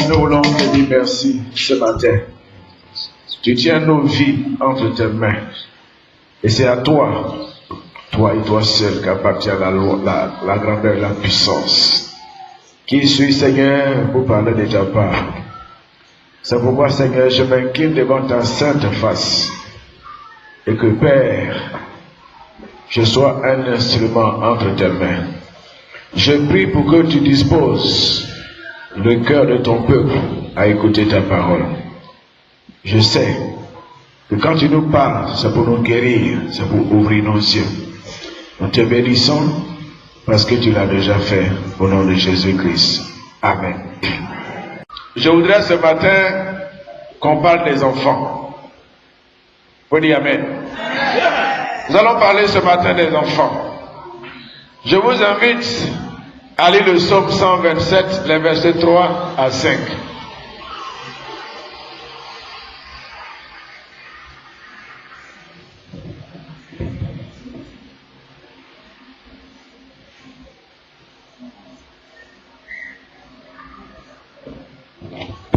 Nous voulons te dire merci ce matin. Tu tiens nos vies entre tes mains. Et c'est à toi, toi et toi seul, qu'appartient la grandeur et la puissance. Qui suis, Seigneur, pour parler de ta part. C'est pourquoi, Seigneur, je m'incline devant ta sainte face. Et que, Père, je sois un instrument entre tes mains. Je prie pour que tu disposes le cœur de ton peuple à écouter ta parole. Je sais que quand tu nous parles, c'est pour nous guérir, c'est pour ouvrir nos yeux. Nous te bénissons parce que tu l'as déjà fait au nom de Jésus-Christ. Amen. Je voudrais ce matin qu'on parle des enfants. Vous dites Amen. Nous allons parler ce matin des enfants. Je vous invite à lire le psaume 127, les versets 3 à 5.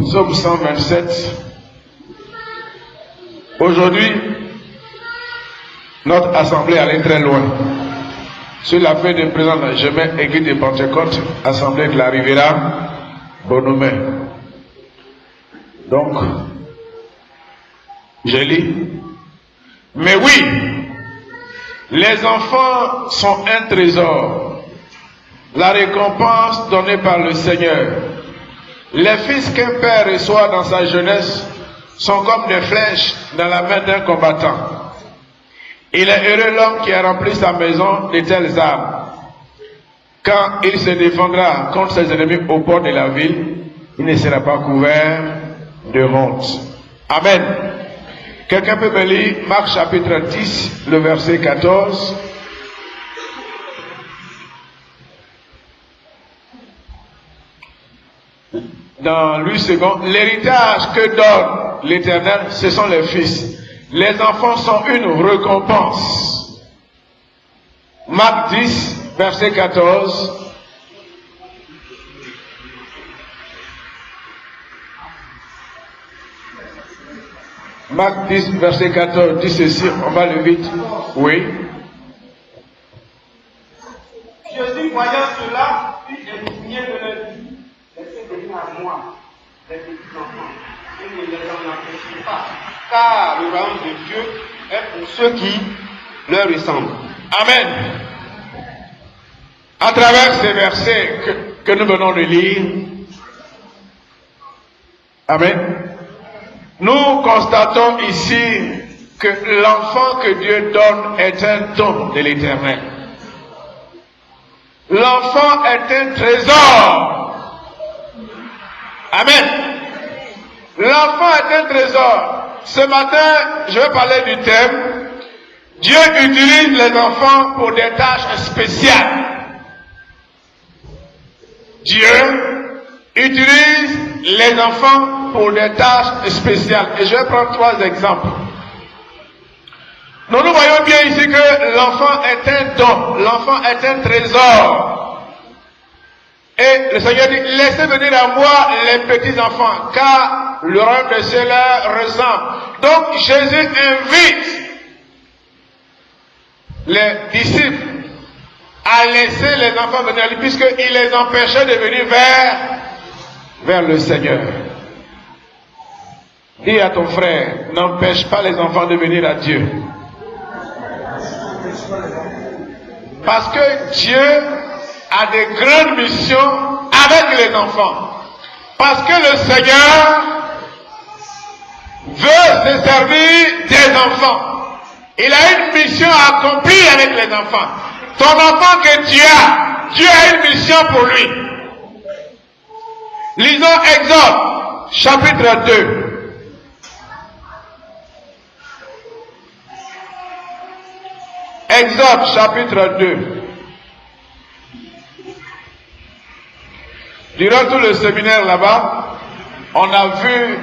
Psaume 127. Aujourd'hui, notre assemblée allait très loin. Sur la feuille de présent, je mets Église de Pentecôte, assemblée de la Riviera, Bonomé. Donc, je lis. Mais oui, les enfants sont un trésor, la récompense donnée par le Seigneur. Les fils qu'un père reçoit dans sa jeunesse sont comme des flèches dans la main d'un combattant. Il est heureux l'homme qui a rempli sa maison de telles armes. Quand il se défendra contre ses ennemis au port de la ville, il ne sera pas couvert de honte. Amen. Quelqu'un peut me lire Marc chapitre 10, le verset 14. Dans Louis II, l'héritage que donne l'Éternel, ce sont les fils. Les enfants sont une récompense. Marc 10, verset 14. Marc 10, verset 14 dit ceci, on va le vite. Oui. Jésus, voyant cela, fit des signes de leur dit, laissez venir à moi les petits enfants, et ne les en empêchez pas, car le royaume de Dieu est pour ceux qui leur ressemblent. Amen. À travers ces versets que nous venons de lire, Amen, nous constatons ici que l'enfant que Dieu donne est un don de l'Éternel. L'enfant est un trésor. Amen. L'enfant est un trésor. Ce matin, je vais parler du thème. Dieu utilise les enfants pour des tâches spéciales. Dieu utilise les enfants pour des tâches spéciales. Et je vais prendre 3 exemples. Nous voyons bien ici que l'enfant est un don. L'enfant est un trésor. Et le Seigneur dit, laissez venir à moi les petits enfants, car le royaume de cieux leur ressemble. Donc Jésus invite les disciples à laisser les enfants venir à lui, puisqu'il les empêchait de venir vers le Seigneur. Dis à ton frère, n'empêche pas les enfants de venir à Dieu. Parce que Dieu a des grandes missions avec les enfants. Parce que le Seigneur veut se servir des enfants. Il a une mission à accomplir avec les enfants. Ton enfant que tu as, Dieu a une mission pour lui. Lisons Exode, chapitre 2. Exode, chapitre 2. Durant tout le séminaire là-bas, on a vu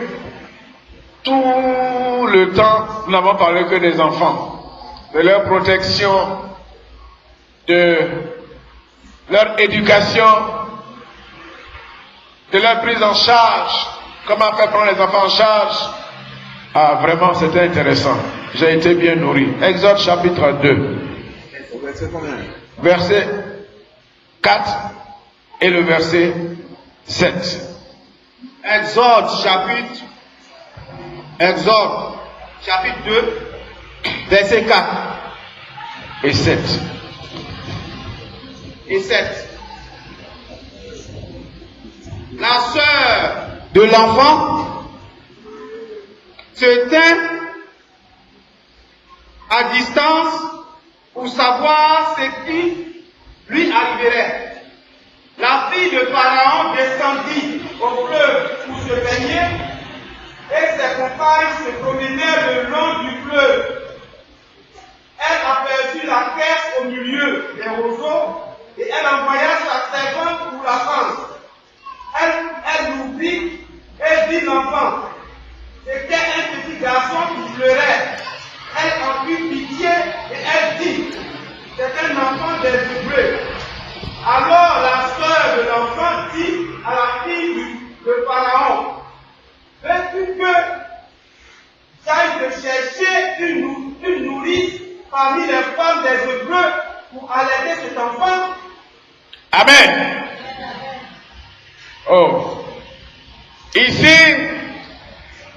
tout le temps, nous n'avons parlé que des enfants, de leur protection, de leur éducation, de leur prise en charge, comment faire prendre les enfants en charge. Ah, vraiment, c'était intéressant. J'ai été bien nourri. Exode chapitre 2. Verset combien? Verset 4 et le verset 7. Exode chapitre 2, verset 4 et 7. et 7. La sœur de l'enfant se tint à distance pour savoir ce qui lui arriverait. La fille de Pharaon descendit au fleuve pour se baigner et ses compagnes se promenaient le long du fleuve. Elle aperçut la caisse au milieu des roseaux et elle envoya sa servante pour la prendre. Elle l'ouvrit et vit l'enfant. C'était un petit garçon qui pleurait. Elle en eut pitié et elle dit, c'est un enfant des Hébreux. Alors la sœur de l'enfant dit à la fille de Pharaon, veux-tu que j'aille te chercher une nourrice parmi les femmes des Hébreux pour allaiter cet enfant? Amen. Oh. Ici,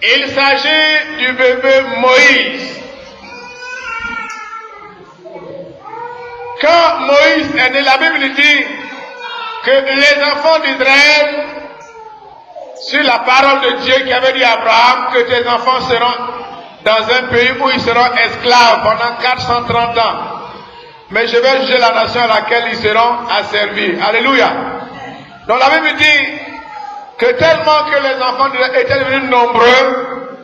il s'agit du bébé Moïse. Quand Moïse est né, la Bible dit que les enfants d'Israël, sur la parole de Dieu qui avait dit à Abraham que tes enfants seront dans un pays où ils seront esclaves pendant 430 ans. Mais je vais juger la nation à laquelle ils seront asservis. Alléluia. Donc la Bible dit que tellement que les enfants étaient devenus nombreux,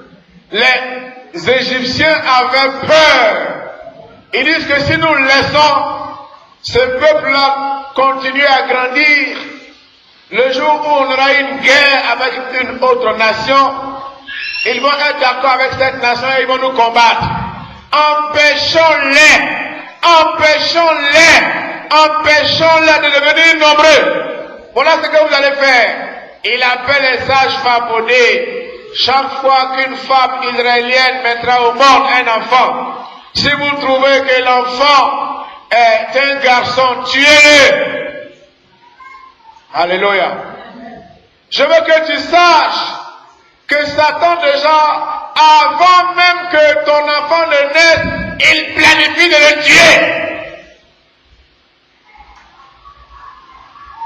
les Égyptiens avaient peur. Ils disent que si nous laissons ce peuple-là continuer à grandir, le jour où on aura une guerre avec une autre nation, ils vont être d'accord avec cette nation et ils vont nous combattre. Empêchons-les de devenir nombreux. Voilà ce que vous allez faire. Il appelle les sages fabonnés. Chaque fois qu'une femme israélienne mettra au monde un enfant, si vous trouvez que l'enfant est un garçon, tuez-le. Alléluia. Je veux que tu saches que Satan déjà, avant même que ton enfant ne naisse, il planifie de le tuer.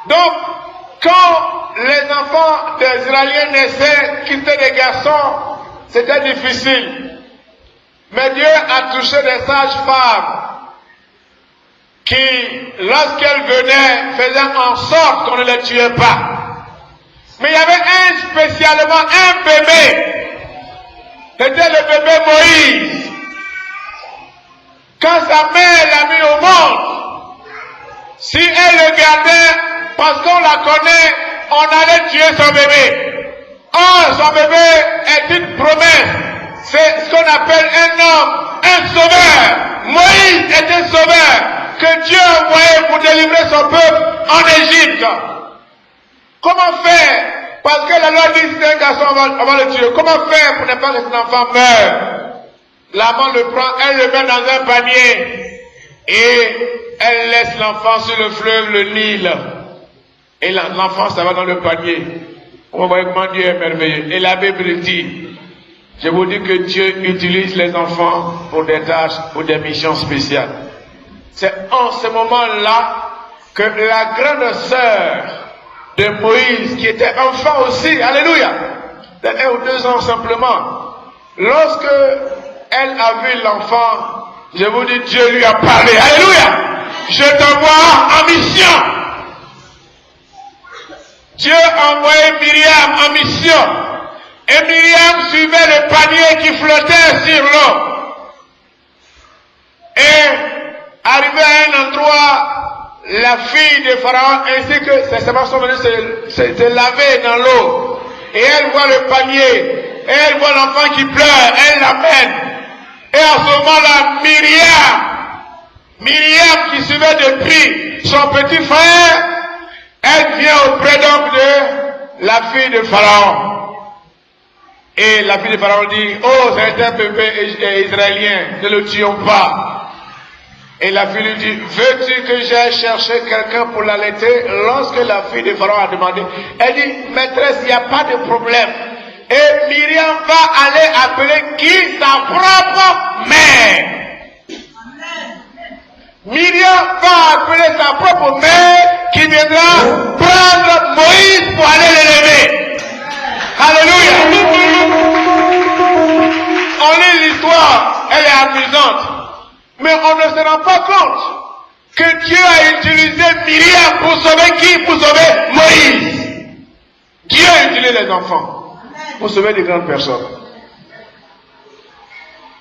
Donc, quand les enfants des Israéliens naissaient, qui étaient des garçons, c'était difficile. Mais Dieu a touché des sages-femmes qui, lorsqu'elles venaient, faisaient en sorte qu'on ne les tuait pas. Mais il y avait spécialement un bébé. C'était le bébé Moïse. Quand sa mère l'a mis au monde, si elle le gardait, parce qu'on la connaît, on allait tuer son bébé. Or, son bébé est une promesse. C'est ce qu'on appelle un homme, un sauveur. Moïse est un sauveur que Dieu a envoyé pour délivrer son peuple en Égypte. Comment faire? Parce que la loi dit que c'est un garçon, on va le tuer. Comment faire pour ne pas que cet enfant meure? La maman le prend, elle le met dans un panier et elle laisse l'enfant sur le fleuve, le Nil. Et l'enfant, ça va dans le panier. On voit comment Dieu est merveilleux. Et la Bible dit, je vous dis que Dieu utilise les enfants pour des tâches, pour des missions spéciales. C'est en ce moment-là que la grande sœur de Moïse, qui était enfant aussi, alléluia, de 1 ou 2 ans simplement, lorsque elle a vu l'enfant, je vous dis, Dieu lui a parlé, alléluia, je t'envoie en mission. Dieu a envoyé Myriam en mission. Et Myriam suivait le panier qui flottait sur l'eau. Et arrivé à un endroit, la fille de Pharaon ainsi que ses servants sont venus se laver dans l'eau. Et elle voit le panier. Et elle voit l'enfant qui pleure. Elle l'amène. Et à ce moment-là, Myriam qui suivait depuis son petit frère, elle vient auprès donc la fille de Pharaon. Et la fille de Pharaon dit, oh, c'est un bébé israélien, ne le tuons pas. Et la fille lui dit, veux-tu que j'aille chercher quelqu'un pour l'allaiter? Lorsque la fille de Pharaon a demandé, elle dit, maîtresse, il n'y a pas de problème. Et Myriam va aller appeler qui? Sa propre mère. Myriam va appeler sa propre mère qui viendra prendre Moïse pour aller l'élever. Alléluia. On lit l'histoire, elle est amusante. Mais on ne se rend pas compte que Dieu a utilisé Myriam pour sauver qui? Pour sauver Moïse. Dieu a utilisé les enfants pour sauver des grandes personnes.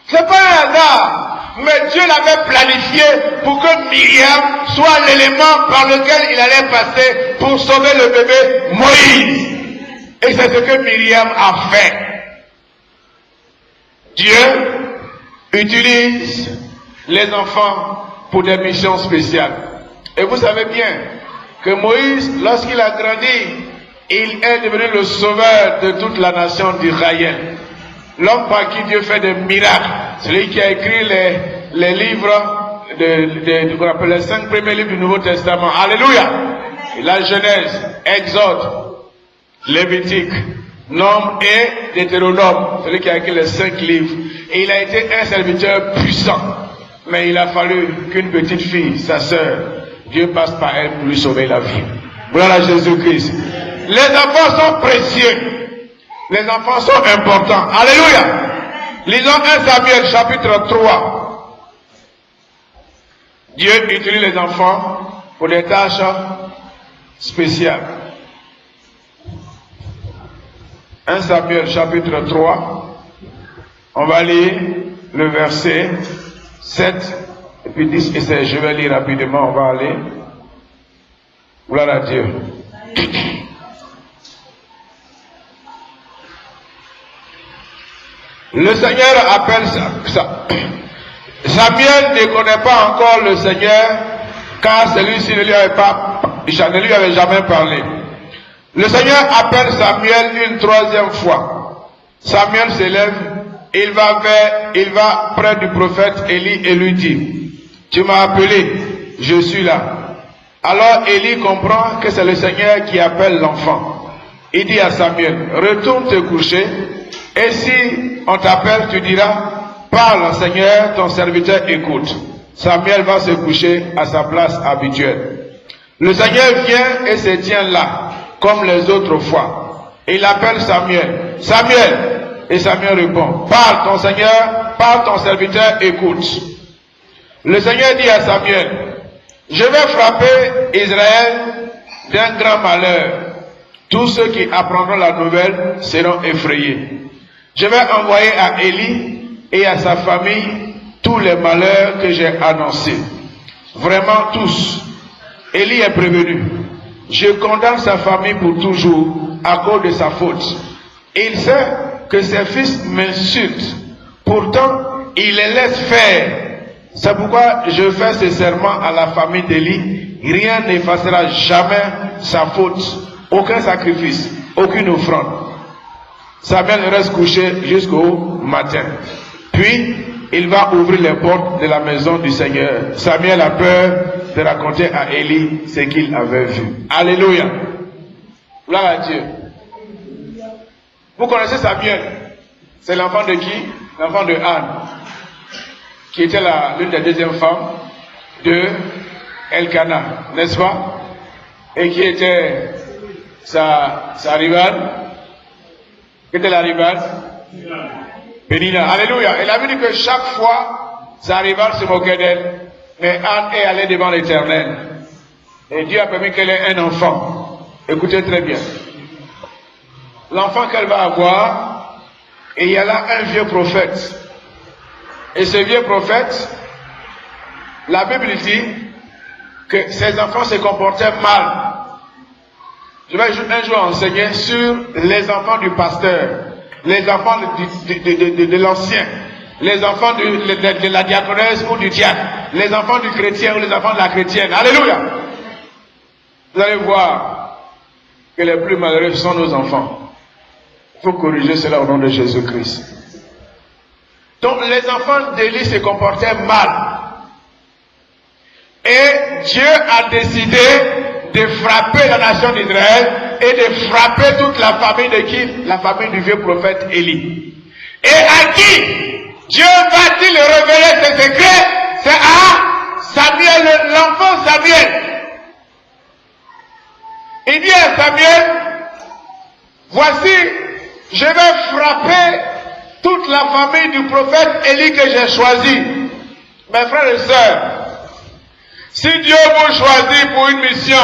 C'est pas un hasard, mais Dieu l'avait planifié pour que Myriam soit l'élément par lequel il allait passer pour sauver le bébé Moïse. Et c'est ce que Myriam a fait. Dieu utilise les enfants pour des missions spéciales. Et vous savez bien que Moïse, lorsqu'il a grandi, il est devenu le sauveur de toute la nation d'Israël. L'homme par qui Dieu fait des miracles. Celui qui a écrit les livres, qu'on appelle les 5 premiers livres du Nouveau Testament. Alléluia. La Genèse, Exode, Lévitique, Nombre et Deutéronome. Celui qui a écrit les 5 livres. Et il a été un serviteur puissant. Mais il a fallu qu'une petite fille, sa sœur, Dieu passe par elle pour lui sauver la vie. Gloire à Jésus-Christ. Les enfants sont précieux. Les enfants sont importants. Alléluia. Lisons 1 Samuel chapitre 3. Dieu utilise les enfants pour des tâches spéciales. 1 Samuel chapitre 3. On va lire le verset 7 et puis 10 et je vais lire rapidement, on va aller. Gloire à Dieu. Le Seigneur appelle ça. Samuel ne connaît pas encore le Seigneur car celui-ci ne lui avait jamais parlé. Le Seigneur appelle Samuel une 3e fois. Samuel s'élève, il va près du prophète Élie et lui dit, tu m'as appelé, je suis là. Alors Élie comprend que c'est le Seigneur qui appelle l'enfant. Il dit à Samuel, retourne te coucher, et si on t'appelle, tu diras, parle Seigneur, ton serviteur écoute. Samuel va se coucher à sa place habituelle. Le Seigneur vient et se tient là, comme les autres fois. Il appelle Samuel. Samuel! Et Samuel répond, parle ton Seigneur, parle ton serviteur, écoute. Le Seigneur dit à Samuel, je vais frapper Israël d'un grand malheur. Tous ceux qui apprendront la nouvelle seront effrayés. Je vais envoyer à Élie et à sa famille tous les malheurs que j'ai annoncés. Vraiment tous. Élie est prévenu. Je condamne sa famille pour toujours à cause de sa faute. Il sait que ses fils m'insultent. Pourtant, il les laisse faire. C'est pourquoi je fais ce serment à la famille d'Élie. Rien n'effacera jamais sa faute. Aucun sacrifice, aucune offrande. Samuel reste couché jusqu'au matin. Puis, il va ouvrir les portes de la maison du Seigneur. Samuel a peur de raconter à Élie ce qu'il avait vu. Alléluia. Gloire à Dieu. Vous connaissez Samuel? C'est l'enfant de qui? L'enfant de Anne, qui était l'une des deuxièmes femmes de Elkana, n'est-ce pas? Et qui était sa rivale. Qui était la rivale? Pénina. Alléluia. Elle avait dit que chaque fois, sa rivale se moquait d'elle. Mais Anne est allée devant l'Éternel. Et Dieu a permis qu'elle ait un enfant. Écoutez très bien. L'enfant qu'elle va avoir, et il y a là un vieux prophète. Et ce vieux prophète, la Bible dit que ses enfants se comportaient mal. Je vais un jour enseigner sur les enfants du pasteur, les enfants de l'ancien, les enfants de la diaconesse ou du diacre, les enfants du chrétien ou les enfants de la chrétienne. Alléluia. Vous allez voir. que les plus malheureux sont nos enfants. Il faut corriger cela au nom de Jésus-Christ. Donc les enfants d'Élie se comportaient mal. Et Dieu a décidé de frapper la nation d'Israël et de frapper toute la famille de qui? La famille du vieux prophète Élie. Et à qui Dieu va-t-il révéler ses secrets? C'est à Samuel, l'enfant Samuel. Il dit à Samuel, voici, je vais frapper toute la famille du prophète Élie que j'ai choisi. Mes frères et sœurs, si Dieu vous choisit pour une mission,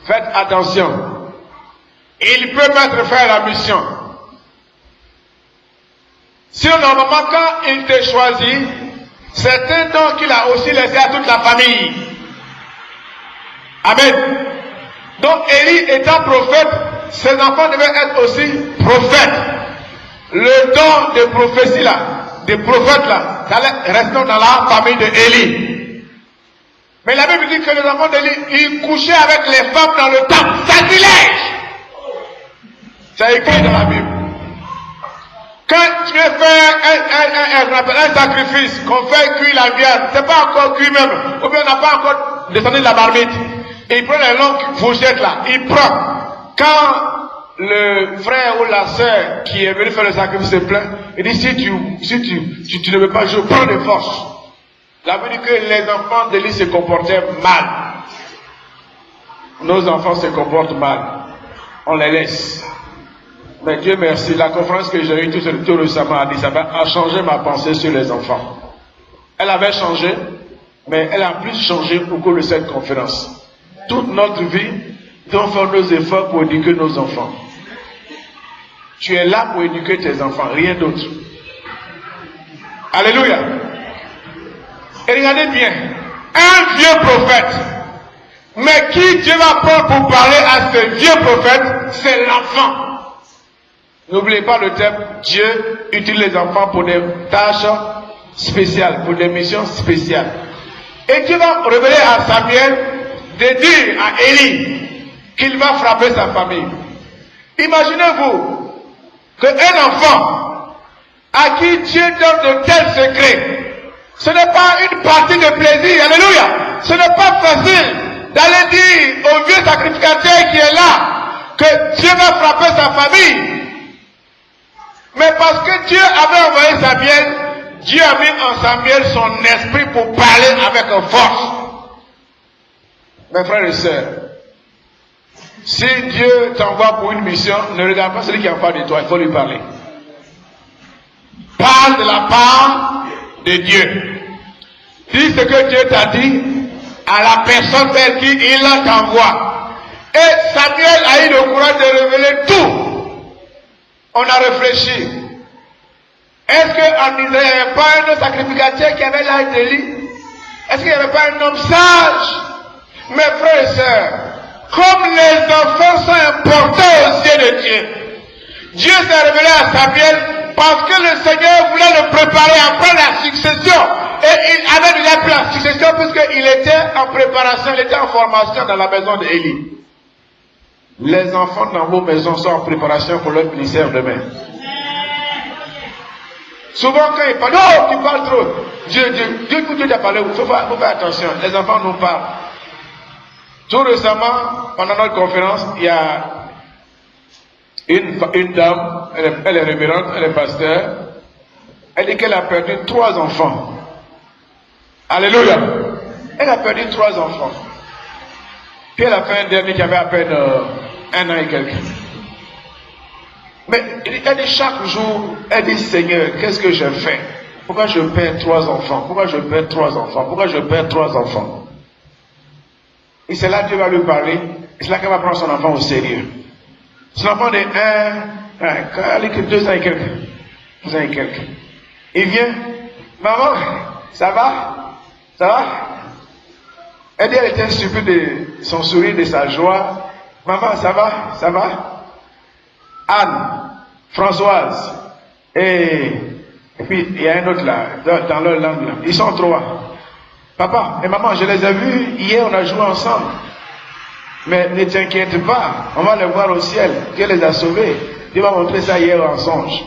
faites attention. Il peut mettre fin à la mission. Si normalement quand il te choisit, c'est un don qu'il a aussi laissé à toute la famille. Amen. Donc Élie étant prophète, ses enfants devaient être aussi prophètes. Le don de prophétie là, des prophètes là, ça allait rester dans la famille de Élie. Mais la Bible dit que les enfants d'Élie, ils couchaient avec les femmes dans le temple, sacrilège. C'est écrit dans la Bible. Quand tu veux faire un sacrifice, qu'on fait cuire la viande, c'est pas encore cuit même, ou bien on n'a pas encore descendu de la marmite. Et il prend les longues fourchettes là, il prend. Quand le frère ou la sœur qui est venu faire le sacrifice se plaint, il dit si tu ne veux pas, je prends de force. La Bible dit que les enfants d'Élie se comportaient mal. Nos enfants se comportent mal. On les laisse. Mais Dieu merci, la conférence que j'ai eue tout récemment à Addis Abeba a changé ma pensée sur les enfants. Elle avait changé, mais elle a plus changé au cours de cette conférence. Toute notre vie, nous devons faire nos efforts pour éduquer nos enfants. Tu es là pour éduquer tes enfants, rien d'autre. Alléluia. Et regardez bien, un vieux prophète, mais qui Dieu va prendre pour parler à ce vieux prophète, c'est l'enfant. N'oubliez pas le thème, Dieu utilise les enfants pour des tâches spéciales, pour des missions spéciales. Et Dieu va révéler à Samuel de dire à Élie qu'il va frapper sa famille. Imaginez-vous qu'un enfant à qui Dieu donne de tels secrets, ce n'est pas une partie de plaisir, alléluia. Ce n'est pas facile d'aller dire au vieux sacrificateur qui est là que Dieu va frapper sa famille. Mais parce que Dieu avait envoyé Samuel, Dieu a mis en Samuel son esprit pour parler avec force. Mes frères et sœurs, si Dieu t'envoie pour une mission, ne regarde pas celui qui est en face de toi, il faut lui parler. Parle de la part de Dieu. Dis ce que Dieu t'a dit à la personne vers qui il t'envoie. Et Samuel a eu le courage de révéler tout. On a réfléchi. Est-ce qu'en Israël, il n'y avait pas un autre sacrificateur qui avait l'âge d'Élie? Est-ce qu'il n'y avait pas un homme sage? Mes frères et sœurs, comme les enfants sont importants aux yeux de Dieu, Dieu s'est révélé à Samuel parce que le Seigneur voulait le préparer après la succession. Et il avait déjà pris la succession puisqu'il était en préparation, il était en formation dans la maison d'Élie. Les enfants dans vos maisons sont en préparation pour leur ministère demain. Souvent quand ils parlent, oh tu parles trop. Dieu t'a parlé, il faut faire attention, les enfants nous parlent. Tout récemment, pendant notre conférence, il y a une dame, elle est révérende, elle est pasteur, elle dit qu'elle a perdu 3 enfants. Alléluia. Elle a perdu 3 enfants. Puis elle a fait un dernier qui avait à peine 1 an et quelques. Mais elle dit chaque jour, elle dit Seigneur, qu'est-ce que je fais? Pourquoi je perds 3 enfants? Pourquoi je perds 3 enfants? Pourquoi je perds 3 enfants? Et c'est là que Dieu va lui parler. Et c'est là qu'elle va prendre son enfant au sérieux. Son enfant de 2 ans et quelques. 2 ans et quelques. Il vient. Maman, ça va? Ça va? Elle dit, elle était surprise de son sourire, de sa joie. Maman, ça va? Ça va? Anne, Françoise, et puis il y a un autre là, dans leur langue là. Ils sont 3. Papa et maman, je les ai vus hier, on a joué ensemble. Mais ne t'inquiète pas, on va les voir au ciel. Dieu les a sauvés. Dieu m'a montré ça hier en songe.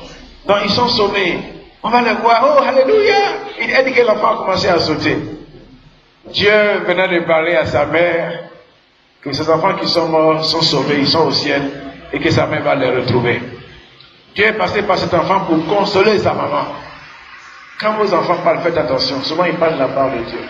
Donc ils sont sauvés. On va les voir. Oh, alléluia. Il a dit que l'enfant a commencé à sauter. Dieu venait de parler à sa mère que ces enfants qui sont morts sont sauvés, ils sont au ciel et que sa mère va les retrouver. Dieu est passé par cet enfant pour consoler sa maman. Quand vos enfants parlent, faites attention. Souvent ils parlent de la part de Dieu.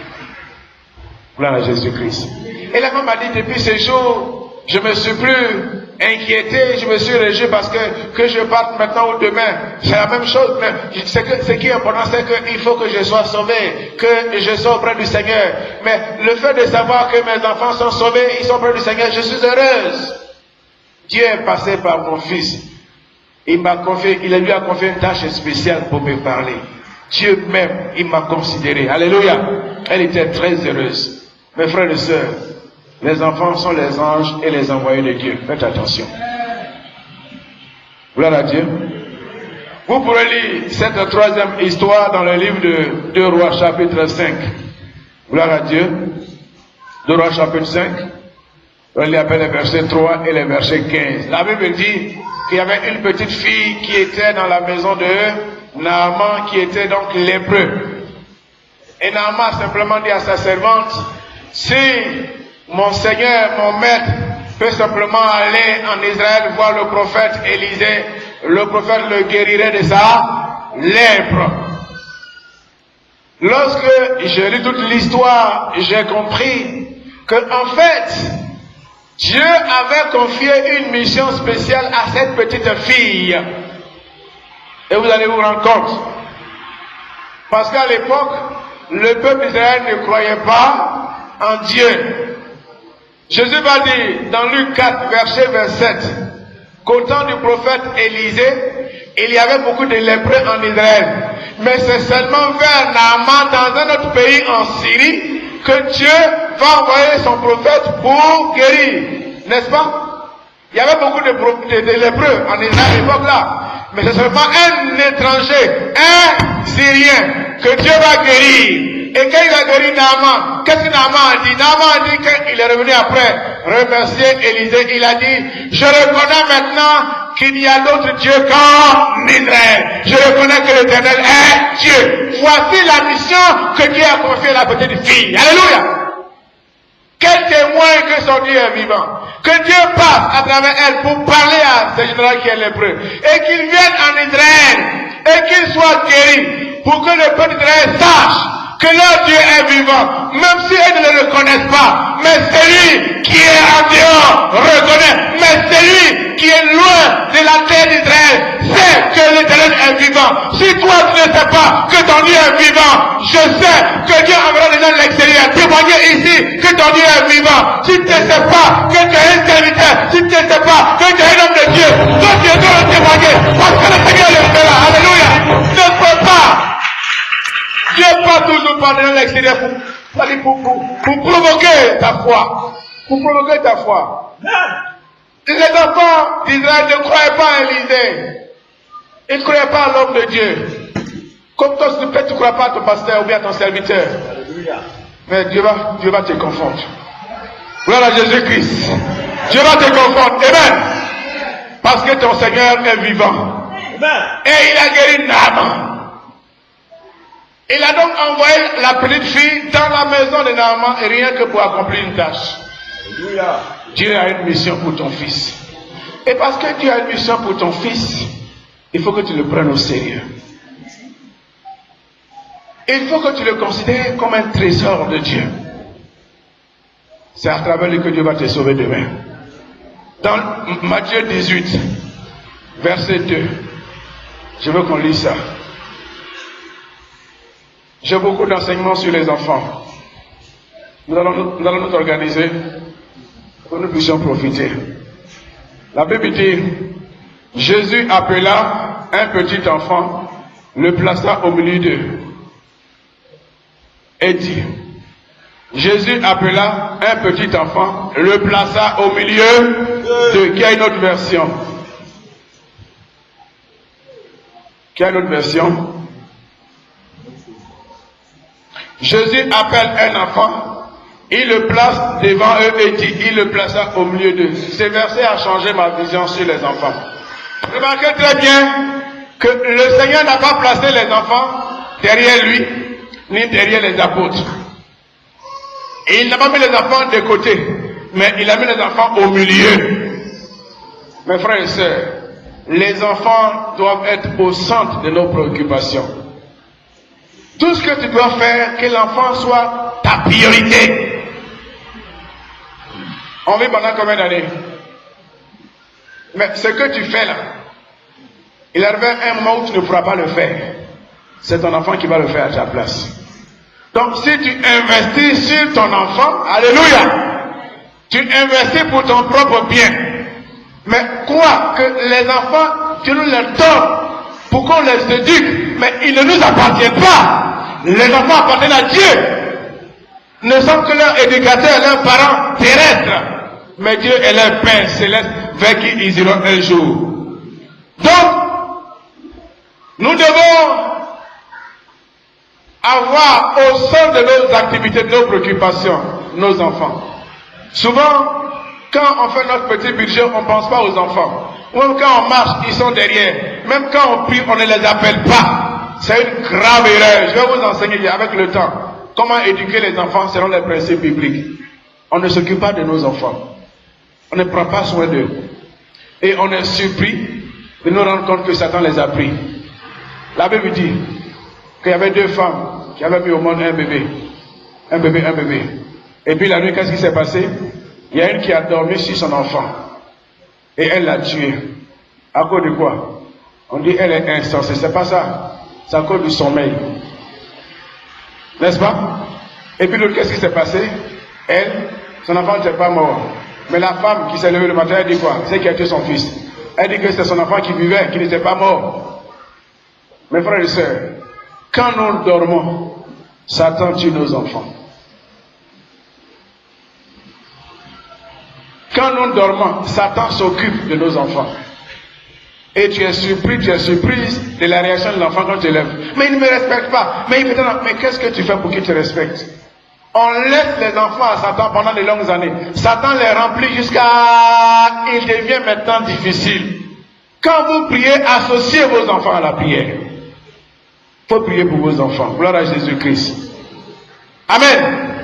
Gloire à Jésus-Christ. Et la femme m'a dit, depuis ce jour, je me suis plus inquiété, je me suis réjoui parce que je parte maintenant ou demain. C'est la même chose. Mais ce qui est important, c'est qu'il faut que je sois sauvé, que je sois auprès du Seigneur. Mais le fait de savoir que mes enfants sont sauvés, ils sont auprès du Seigneur, je suis heureuse. Dieu est passé par mon fils. Il lui a confié une tâche spéciale pour me parler. Dieu même, il m'a considéré. Alléluia. Elle était très heureuse. Mes frères et sœurs, les enfants sont les anges et les envoyés de Dieu. Faites attention. Gloire à Dieu. Vous pourrez lire cette troisième histoire dans le livre de 2 Rois chapitre 5. Gloire à Dieu. 2 Rois chapitre 5. On lit après les versets 3 et les versets 15. La Bible dit qu'il y avait une petite fille qui était dans la maison de Naaman, qui était donc lépreux. Et Naaman simplement dit à sa servante, si mon Seigneur, mon maître, peut simplement aller en Israël voir le prophète Élisée, le prophète le guérirait de sa lèpre. Lorsque j'ai lu toute l'histoire, j'ai compris que en fait, Dieu avait confié une mission spéciale à cette petite fille. Et vous allez vous rendre compte. Parce qu'à l'époque, le peuple d'Israël ne croyait pas en Dieu. Jésus va dire dans Luc 4, verset 27, qu'au temps du prophète Élisée, il y avait beaucoup de lépreux en Israël. Mais c'est seulement vers Naaman, dans un autre pays en Syrie, que Dieu va envoyer son prophète pour guérir. N'est-ce pas? Il y avait beaucoup de lépreux en Israël à l'époque là. Mais c'est seulement un étranger, un Syrien, que Dieu va guérir. Et quand il a guéri Naaman, qu'est-ce que Naaman a dit? Naaman a dit qu'il est revenu après remercier Élisée. Il a dit, je reconnais maintenant qu'il n'y a d'autre Dieu qu'en Israël. Je reconnais que l'Éternel est Dieu. Voici la mission que Dieu a confiée à la petite fille. Alléluia. Quel témoin que son Dieu est vivant. Que Dieu passe à travers elle pour parler à ce général qui est lépreux. Et qu'il vienne en Israël. Et qu'il soit guéri. Pour que le peuple d'Israël sache que leur Dieu est vivant, même si elles ne le reconnaissent pas. Mais celui qui est en dehors reconnaît. Mais celui qui est loin de la terre d'Israël sait que l'Éternel est vivant. Si toi tu ne sais pas que ton Dieu est vivant, je sais que Dieu enverra les gens de l'extérieur témoigner ici que ton Dieu est vivant. Si tu ne sais pas que tu es un serviteur, si tu ne sais pas que tu es un homme de Dieu, toi tu dois le témoigner parce que le Seigneur le fera. Alléluia. Ne peux pas. Dieu pas toujours par l'extérieur pour provoquer ta foi. Pour provoquer ta foi. Les enfants d'Israël ne croyaient pas à Élisée. Ils ne croyaient pas à l'homme de Dieu. Comme toi, peut-être tu ne crois pas à ton pasteur ou bien à ton serviteur. Mais Dieu va te confondre. Gloire à Jésus-Christ. Dieu va te confondre. Amen. Parce que ton Seigneur est vivant. Et il a guéri Naaman. Il a donc envoyé la petite fille dans la maison de Naaman, rien que pour accomplir une tâche. Alléluia. Dieu a une mission pour ton fils. Et parce que Dieu a une mission pour ton fils, il faut que tu le prennes au sérieux. Il faut que tu le considères comme un trésor de Dieu. C'est à travers lui que Dieu va te sauver demain. Dans Matthieu 18, verset 2, je veux qu'on lise ça. J'ai beaucoup d'enseignements sur les enfants. Nous allons nous organiser pour que nous puissions profiter. La Bible dit, Jésus appela un petit enfant, le plaça au milieu d'eux et dit, Jésus appela un petit enfant, le plaça au milieu d'eux. Qui a une autre version? Qui a une autre version? Jésus appelle un enfant, Il le place devant eux et dit, il le plaça au milieu d'eux. Ce verset a changé ma vision sur les enfants. Remarquez très bien que le Seigneur n'a pas placé les enfants derrière lui, ni derrière les apôtres. Et il n'a pas mis les enfants de côté, mais il a mis les enfants au milieu. Mes frères et sœurs, les enfants doivent être au centre de nos préoccupations. Tout ce que tu dois faire, que l'enfant soit ta priorité. On vit pendant combien d'années? Mais ce que tu fais là, il arrivera un moment où tu ne pourras pas le faire. C'est ton enfant qui va le faire à ta place. Donc si tu investis sur ton enfant, alléluia, tu investis pour ton propre bien. Mais quoi que les enfants, tu nous les donnes pour qu'on les éduque, mais ils ne nous appartiennent pas. Les enfants appartiennent à Dieu. Ne sont que leurs éducateurs, leurs parents terrestres. Mais Dieu est leur Père céleste vers qui ils iront un jour. Donc, nous devons avoir au sein de nos activités, de nos préoccupations, nos enfants. Souvent, quand on fait notre petit budget, on ne pense pas aux enfants. Même quand on marche, ils sont derrière. Même quand on prie, on ne les appelle pas. C'est une grave erreur. Je vais vous enseigner avec le temps comment éduquer les enfants selon les principes bibliques. On ne s'occupe pas de nos enfants. On ne prend pas soin d'eux. Et on est surpris de nous rendre compte que Satan les a pris. La Bible dit qu'il y avait 2 femmes qui avaient mis au monde un bébé. Un bébé. Et puis la nuit, qu'est-ce qui s'est passé? Il y a une qui a dormi sur son enfant. Et elle l'a tué. À cause de quoi? On dit elle est insensée. C'est pas ça. C'est à cause du sommeil. N'est-ce pas? Et puis l'autre, qu'est-ce qui s'est passé? Elle, son enfant n'était pas mort. Mais la femme qui s'est levée le matin, elle dit quoi? C'est qui a tué son fils. Elle dit que c'est son enfant qui vivait, qui n'était pas mort. Mes frères et sœurs, quand nous dormons, Satan tue nos enfants. Quand nous dormons, Satan s'occupe de nos enfants. Et tu es surprise de la réaction de l'enfant quand tu te lèves. Mais il ne me respecte pas. Mais qu'est-ce que tu fais pour qu'il te respecte? On laisse les enfants à Satan pendant de longues années. Satan les remplit jusqu'à... Il devient maintenant difficile. Quand vous priez, associez vos enfants à la prière. Il faut prier pour vos enfants. Gloire à Jésus-Christ. Amen.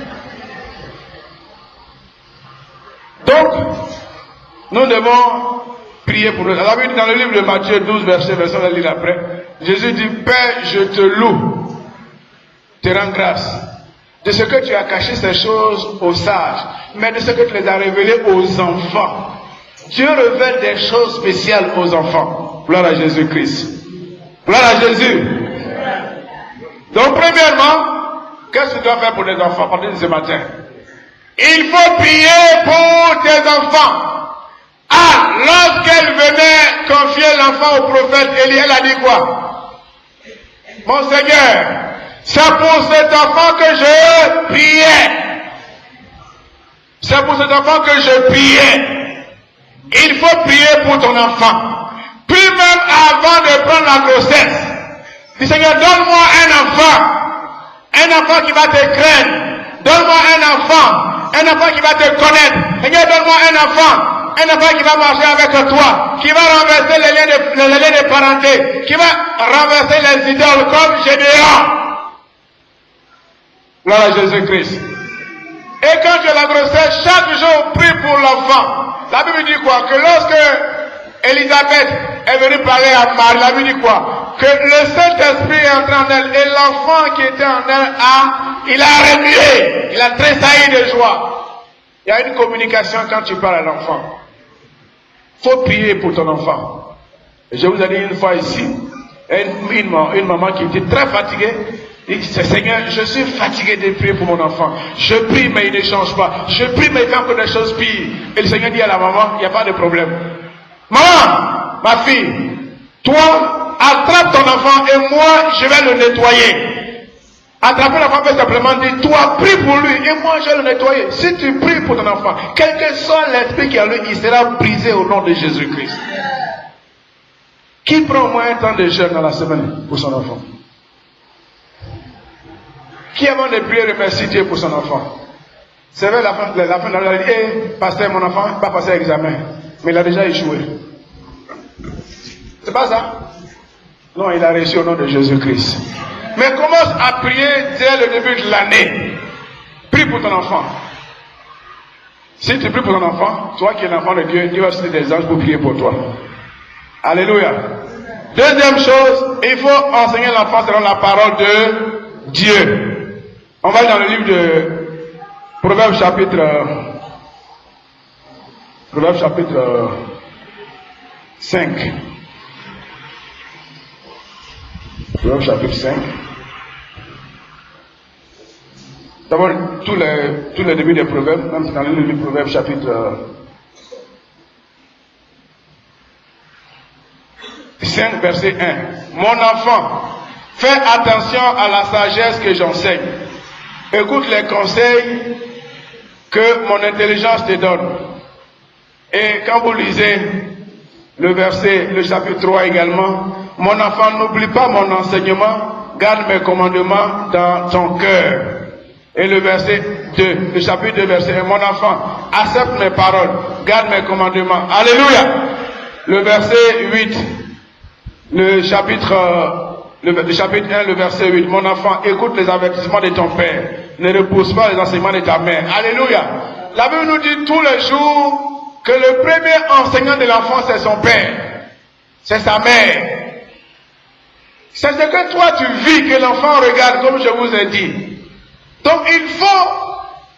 Donc, nous devons prier pour eux. Alors, dans le livre de Matthieu 12, verset, on va lire après. Jésus dit, Père, je te loue, te rends grâce de ce que tu as caché ces choses aux sages, mais de ce que tu les as révélées aux enfants. Dieu révèle des choses spéciales aux enfants. Gloire à Jésus-Christ. Gloire à Jésus. Donc, premièrement, qu'est-ce que tu dois faire pour les enfants à partir de ce matin? Il faut prier pour tes enfants. Ah, lorsqu'elle venait confier l'enfant au prophète Élie, elle a dit quoi? Mon Seigneur, c'est pour cet enfant que je priais. C'est pour cet enfant que je priais. Il faut prier pour ton enfant. Puis même avant de prendre la grossesse, dis Seigneur, donne-moi un enfant qui va te craindre. Donne-moi un enfant qui va te connaître. Seigneur, donne-moi un enfant qui va marcher avec toi, qui va renverser les liens de parenté, qui va renverser les idoles comme Gédéon. Gloire à Jésus-Christ. Et quand tu as la grossesse, chaque jour, prie pour l'enfant. La Bible dit quoi? Que lorsque Élisabeth est venue parler à Marie, la Bible dit quoi? Que le Saint-Esprit est entré en elle et l'enfant qui était en elle il a remué, il a tressailli de joie. Il y a une communication quand tu parles à l'enfant. Il faut prier pour ton enfant. Et je vous ai dit une fois ici, une maman qui était très fatiguée, il dit, Seigneur, je suis fatigué de prier pour mon enfant. Je prie mais il ne change pas. Je prie mais il fait encore des choses pires. Et le Seigneur dit à la maman, il n'y a pas de problème. Maman, ma fille, toi, attrape ton enfant et moi, je vais le nettoyer. Attraper l'enfant peut simplement dire, toi, prie pour lui et moi, je vais le nettoyer. Si tu pries pour ton enfant, quel que soit l'esprit qui a lui, il sera brisé au nom de Jésus-Christ. Qui prend au moins un temps de jeûne dans la semaine pour son enfant? Qui avant de prier remercie Dieu pour son enfant? C'est vers la fin de la vie. Eh, pasteur, mon enfant n'a pas passé l'examen. Mais il a déjà échoué. C'est pas ça? Non, il a réussi au nom de Jésus-Christ. Mais commence à prier dès le début de l'année. Prie pour ton enfant. Si tu pries pour ton enfant, toi qui es l'enfant de Dieu, Dieu va citer des anges pour prier pour toi. Alléluia. Deuxième chose, il faut enseigner l'enfant selon la parole de Dieu. On va aller dans le livre de Proverbes chapitre 5. Proverbes chapitre 5. D'abord, tous les débuts des proverbes, même dans le livre du Proverbes chapitre 5, verset 1. Mon enfant, fais attention à la sagesse que j'enseigne. Écoute les conseils que mon intelligence te donne. Et quand vous lisez le chapitre 3 également, mon enfant, n'oublie pas mon enseignement, garde mes commandements dans ton cœur. Et le verset 2, le chapitre 2, verset 1, mon enfant, accepte mes paroles, garde mes commandements. Alléluia. Le verset 8, le chapitre 1, le verset 8, mon enfant, écoute les avertissements de ton père, ne repousse pas les enseignements de ta mère. Alléluia. La Bible nous dit tous les jours que le premier enseignant de l'enfant, c'est son père, c'est sa mère. C'est ce que toi tu vis, que l'enfant regarde, comme je vous ai dit. Donc il faut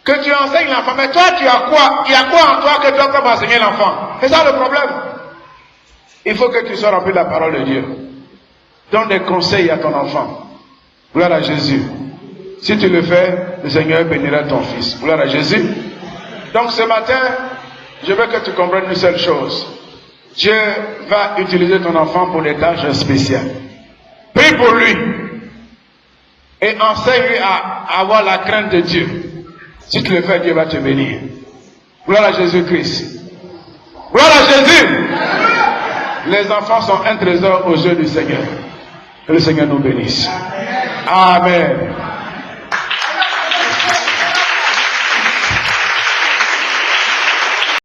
que tu enseignes l'enfant. Mais toi, tu as quoi? Il y a quoi en toi que tu dois comme enseigner l'enfant? C'est ça le problème. Il faut que tu sois rempli de la parole de Dieu. Donne des conseils à ton enfant. Gloire à Jésus. Si tu le fais, le Seigneur bénira ton fils. Gloire à Jésus. Donc ce matin, je veux que tu comprennes une seule chose. Dieu va utiliser ton enfant pour des tâches spéciales. Prie pour lui. Et enseigne-lui à avoir la crainte de Dieu. Si tu le fais, Dieu va te bénir. Gloire à Jésus-Christ. Gloire à Jésus. Les enfants sont un trésor aux yeux du Seigneur. Que le Seigneur nous bénisse. Amen.